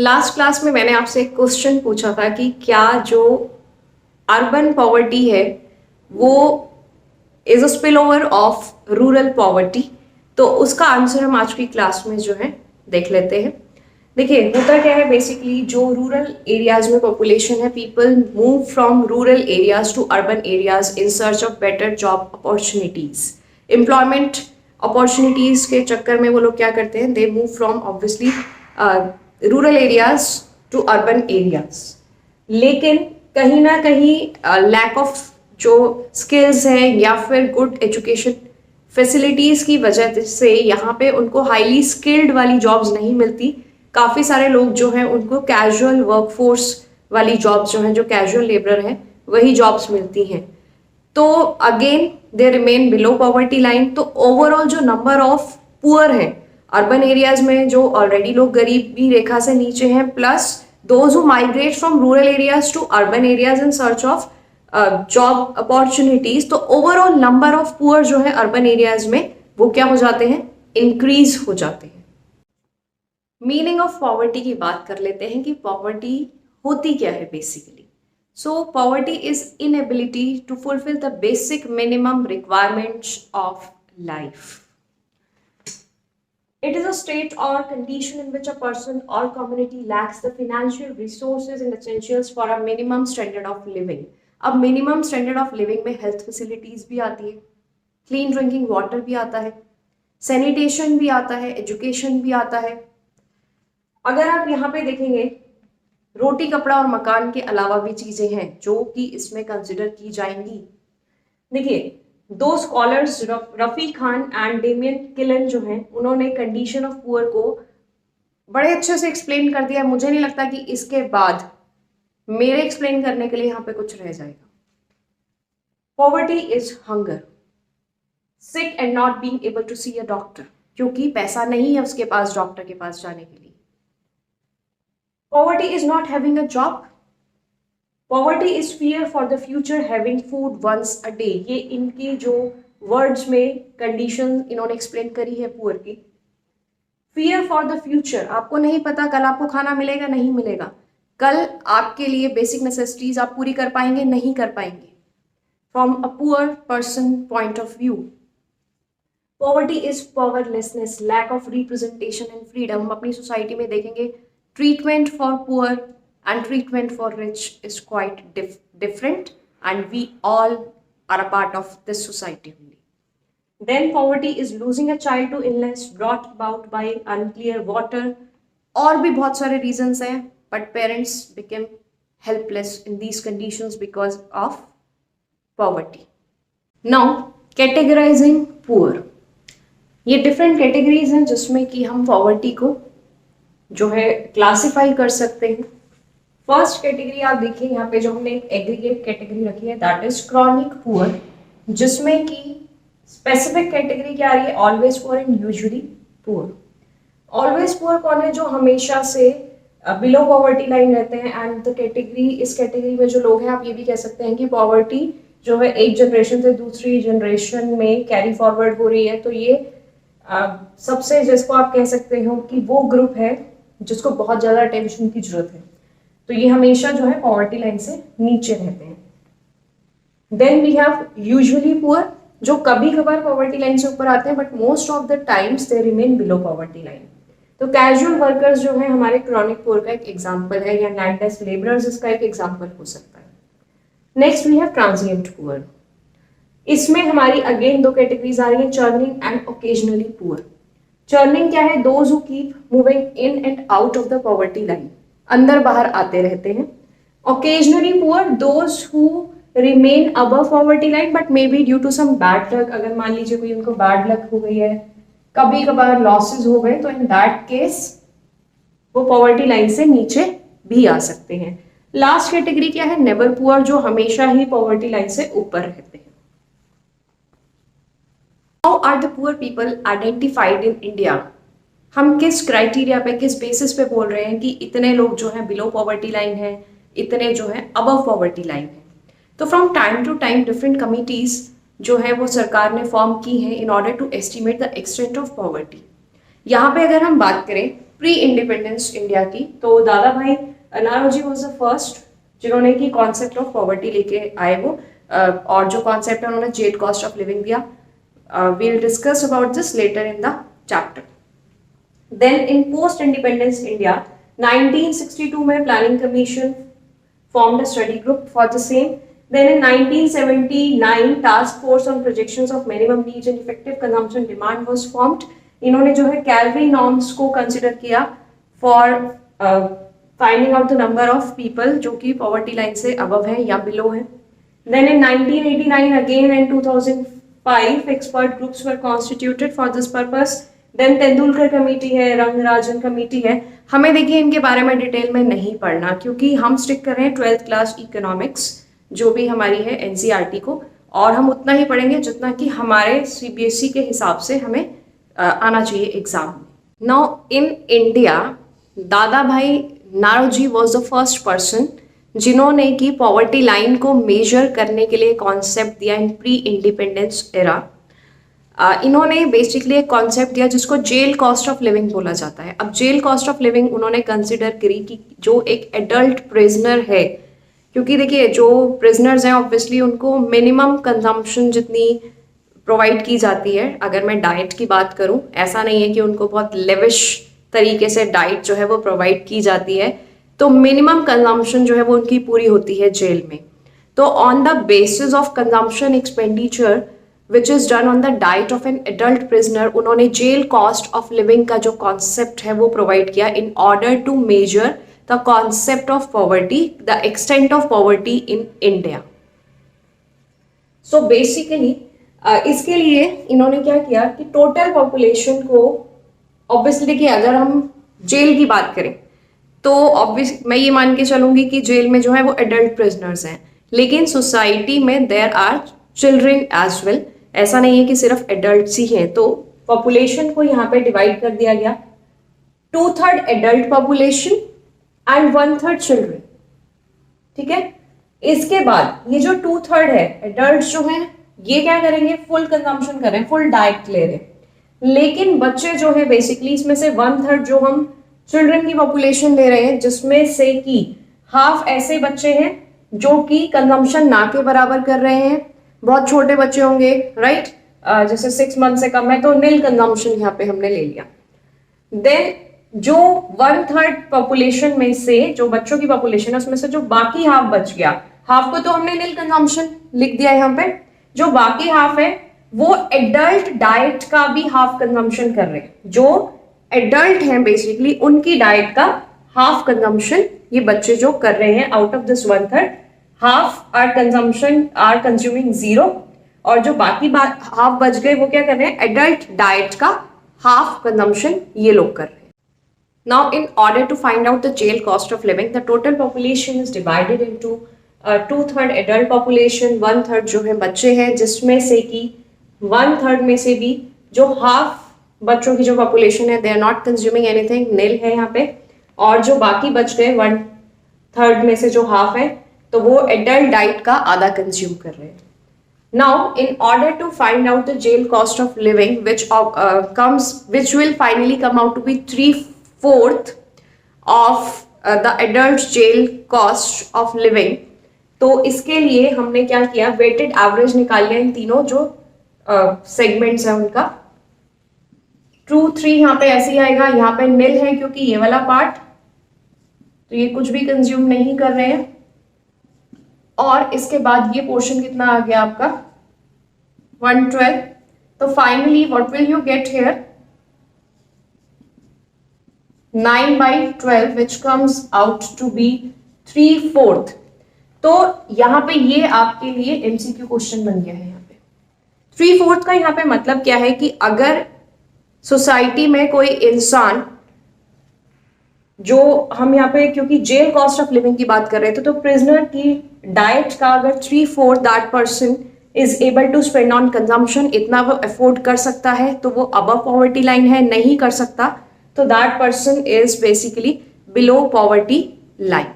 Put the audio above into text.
Last class में मैंने आपसे एक क्वेश्चन पूछा था कि क्या जो अर्बन पॉवर्टी है वो is a spill over of rural poverty. तो उसका आंसर हम आज की क्लास में जो है देख लेते हैं। देखिए होता क्या है, बेसिकली जो रूरल एरियाज में पॉपुलेशन है, people move from rural areas to urban areas in search of better job opportunities. Employment opportunities के चक्कर में वो लोग क्या करते हैं, they move from obviously rural areas to urban areas. लेकिन कहीं ना कहीं लैक ऑफ जो स्किल्स हैं या फिर गुड एजुकेशन फैसिलिटीज की वजह से यहाँ पे उनको हाईली स्किल्ड वाली जॉब्स नहीं मिलती। काफ़ी सारे लोग जो हैं उनको कैजुअल वर्कफोर्स वाली जॉब्स जो हैं, जो कैजुअल लेबर हैं, वही जॉब्स मिलती हैं। तो again they remain below poverty line. तो ओवरऑल जो नंबर ऑफ पुअर हैं अर्बन एरियाज में, जो ऑलरेडी लोग गरीबी रेखा से नीचे हैं, plus those who migrate from rural areas to urban areas in search of job opportunities, तो ओवरऑल नंबर ऑफ पुअर जो है अर्बन एरियाज में वो क्या हो जाते हैं, इंक्रीज हो जाते हैं। मीनिंग ऑफ पॉवर्टी की बात कर लेते हैं कि पॉवर्टी होती क्या है basically. So poverty is inability to fulfil the basic minimum requirements of life. It is a state or condition in which a person or community lacks the financial resources and essentials for a minimum standard of living. अब minimum standard of living में health facilities भी आती है, clean drinking water भी आता है, sanitation भी आता है, एजुकेशन भी आता है। अगर आप यहाँ पे देखेंगे, रोटी कपड़ा और मकान के अलावा भी चीजें हैं जो कि इसमें कंसिडर की जाएंगी। देखिए दो scholars Rafi Khan and Damian Killen जो हैं, उन्होंने कंडीशन ऑफ पुअर को बड़े अच्छे से एक्सप्लेन कर दिया। मुझे नहीं लगता कि इसके बाद मेरे एक्सप्लेन करने के लिए यहाँ पे कुछ रह जाएगा। Poverty is hunger, sick and not being able to see a doctor, क्योंकि पैसा नहीं है उसके पास डॉक्टर के पास जाने के लिए। Poverty is not having a job, poverty is fear for the future having food once a day. ये इनकी जो वर्ड्स में कंडीशन इन्होंने एक्सप्लेन करी है पुअर की। फियर फॉर द फ्यूचर, आपको नहीं पता कल आपको खाना मिलेगा नहीं मिलेगा, कल आपके लिए बेसिक नेसेसिटीज आप पूरी कर पाएंगे नहीं कर पाएंगे। From a poor person point of view, poverty is powerlessness, lack of representation and freedom. हम अपनी सोसाइटी में देखेंगे treatment for poor and treatment for rich is quite different, and we all are a part of this society only. Then poverty is losing a child to illness brought about by unclear water. और भी बहुत सारे reasons हैं, but parents became helpless in these conditions because of poverty. Now categorizing poor, ये different categories हैं जिसमें कि हम poverty को जो है क्लासीफाई कर सकते हैं। फर्स्ट कैटेगरी आप देखिए यहाँ पे जो हमने एग्रीगेट कैटेगरी रखी है, दैट इज क्रॉनिक पुअर, जिसमें कि स्पेसिफिक कैटेगरी क्या आ रही है, always poor and usually poor. Always poor कौन है, जो हमेशा से बिलो पॉवर्टी लाइन रहते हैं। एंड द कैटेगरी, इस कैटेगरी में जो लोग हैं, आप ये भी कह सकते हैं कि पॉवर्टी जो है एक जनरेशन से दूसरी जनरेशन में कैरी फॉरवर्ड हो रही है। तो ये सबसे जिसको आप कह सकते हो कि वो ग्रुप है जिसको बहुत ज्यादा अटेंशन की जरूरत है, तो ये हमेशा जो है पॉवर्टी लाइन से नीचे रहते हैं। Then we have usually poor, जो कभी कभार पॉवर्टी लाइन से ऊपर आते हैं, but most of the times they remain below poverty line. तो कैजुअल वर्कर्स जो है हमारे क्रॉनिक पुअर का एक एग्जांपल है, या लैंडलेस लेबरर्स इसका एक एग्जांपल हो सकता है। Next we have transient poor, इसमें हमारी अगेन दो कैटेगरीज आ रही है, churning and occasionally poor. Churning क्या है, those who keep moving in and out of the poverty line, अंदर बाहर आते रहते हैं। Occasionally poor, those who remain above poverty line but may be due to some bad luck, अगर मान लीजिए कोई उनको बैड लक हो गई है, कभी कभार लॉसेस हो गए, तो इन दैट केस वो पॉवर्टी लाइन से नीचे भी आ सकते हैं। लास्ट कैटेगरी क्या है, नेवर पुअर, जो हमेशा ही पॉवर्टी लाइन से ऊपर रहते हैं। How are the poor people identified in India, हम किस क्राइटेरिया पे, किस बेसिस पे बोल रहे हैं कि इतने लोग जो हैं बिलो पॉवर्टी लाइन है, इतने जो है अबव पॉवर्टी लाइन है। तो from time to time different committees जो है वो सरकार ने फॉर्म की है in order to estimate the extent of poverty. यहाँ पे अगर हम बात करें प्री इंडिपेंडेंस इंडिया की। तो दादा भाई नारोजी वॉज द फर्स्ट जिन्होंने की कॉन्सेप्ट ऑफ पॉवर्टी लेके आए वो, और जो कॉन्सेप्ट है उन्होंने जेल कॉस्ट ऑफ लिविंग दिया। We'll discuss about this later in the chapter. Then in post independence India 1962 में planning commission formed a study group for the same. Then in 1979 task force on projections of minimum needs and effective consumption demand was formed. इन्होंने जो है calorie norms को consider किया for finding out the number of people जो कि poverty line से above है या बिलो है। Then in 1989 again and 2005 expert groups were constituted for this purpose. Then Tendulkar committee है, रंगराजन कमेटी है। हमें देखिए इनके बारे में डिटेल में नहीं पढ़ना क्योंकि हम स्टिक कर रहे हैं 12th क्लास इकोनॉमिक्स जो भी हमारी है एनसीईआरटी को, और हम उतना ही पढ़ेंगे जितना कि हमारे सीबीएसई के हिसाब से हमें आना चाहिए एग्जाम में। Now in India Dadabhai Naoroji was the first person जिन्होंने की पॉवर्टी लाइन को मेजर करने के लिए कॉन्सेप्ट दिया इन प्री इंडिपेंडेंस एरा। इन्होंने बेसिकली एक कॉन्सेप्ट दिया जिसको जेल कॉस्ट ऑफ लिविंग बोला जाता है। अब जेल कॉस्ट ऑफ लिविंग उन्होंने कंसिडर करी कि जो एक एडल्ट प्रिजनर है, क्योंकि देखिए जो प्रिजनर्स हैं ऑब्वियसली उनको मिनिमम कंजम्पशन जितनी प्रोवाइड की जाती है। अगर मैं डाइट की बात करूं, ऐसा नहीं है कि उनको बहुत लेविश तरीके से डाइट जो है वो प्रोवाइड की जाती है, तो मिनिमम कंजम्पशन जो है वो उनकी पूरी होती है जेल में। तो on the basis of consumption expenditure which is done on the diet of an adult prisoner, उन्होंने जेल कॉस्ट ऑफ लिविंग का जो कॉन्सेप्ट है वो प्रोवाइड किया in order to measure the concept of poverty, the extent of poverty in India. So basically इसके लिए इन्होंने क्या किया कि टोटल पॉपुलेशन को, ऑब्वियसली देखिए अगर हम जेल की बात करें तो ऑब्वियस मैं ये मान के चलूंगी कि जेल में जो है वो एडल्ट प्रिजनर्स हैं, लेकिन सोसाइटी में there are children as well. ऐसा नहीं है कि सिर्फ एडल्ट्स ही हैं। तो पॉपुलेशन को यहाँ पे डिवाइड कर दिया गया 2/3 एडल्ट पॉपुलेशन एंड 1/3 चिल्ड्रन। ठीक है, इसके बाद ये जो 2/3 है एडल्ट्स जो हैं ये क्या करेंगे, फुल कंजम्पशन कर रहे हैं, फुल डाइट ले रहे हैं। लेकिन बच्चे जो है बेसिकली इसमें से 1/3 जो हम चिल्ड्रन की पॉपुलेशन ले रहे हैं, जिसमें से कि हाफ ऐसे बच्चे हैं जो कि कंजम्पशन ना के बराबर कर रहे हैं। बहुत छोटे बच्चे होंगे राइट, जैसे 6 मंथ से कम है तो नील कंजम्पशन यहाँ पे हमने ले लिया। देन जो 1/3 पॉपुलेशन में से जो बच्चों की पॉपुलेशन है उसमें से जो बाकी हाफ बच गया, हाफ को तो हमने नील कंजम्पशन लिख दिया यहाँ पे, जो बाकी हाफ है वो एडल्ट डाइट का भी हाफ कंजम्पशन कर रहे हैं। जो एडल्ट हैं बेसिकली उनकी डाइट का हाफ कंजम्पशन ये बच्चे जो कर रहे हैं। Out of this 1/3 half are consuming 0, और जो बाकी हाफ बच गए वो क्या कर रहे हैं, एडल्ट डाइट का हाफ कंजम्पशन ये लोग कर रहे हैं। Now in order to find out the jail cost of living, the total population is divided into 2/3 adult population, 1/3 जो है बच्चे हैं, जिसमें से कि 1/3 में से भी जो हाफ बच्चों की जो पॉपुलेशन है they are not consuming anything, nil है यहाँ पे, और जो बाकी बच गए 1/3 में से जो हाफ है तो वो एडल्ट डाइट का आधा कंज्यूम कर रहे हैं। Now in order to find out the jail cost of living which will finally come out to be 3/4 of the adult jail cost of living, तो इसके लिए हमने क्या किया, वेटेड एवरेज निकाल लिया इन तीनों जो सेगमेंट्स हैं उनका। 2, 3 यहाँ पे ऐसे ही आएगा, यहाँ पे नील है क्योंकि ये वाला पार्ट तो ये कुछ भी कंज्यूम नहीं कर रहे हैं, और इसके बाद ये पोर्शन कितना आ गया आपका 112। तो finally what will you get here 9/12 which comes out to be 3/4। तो यहाँ पे ये आपके लिए एमसीक्यू क्वेश्चन बन गया है। यहाँ पे 3/4 का यहाँ पे मतलब क्या है कि अगर सोसाइटी में कोई इंसान, जो हम यहाँ पे क्योंकि जेल कॉस्ट ऑफ लिविंग की बात कर रहे थे, तो प्रिजनर की डाइट का अगर 3/4 that person is able to spend on consumption, इतना वो अफोर्ड कर सकता है, तो वो अबव पॉवर्टी लाइन है। नहीं कर सकता तो that person is basically below poverty line.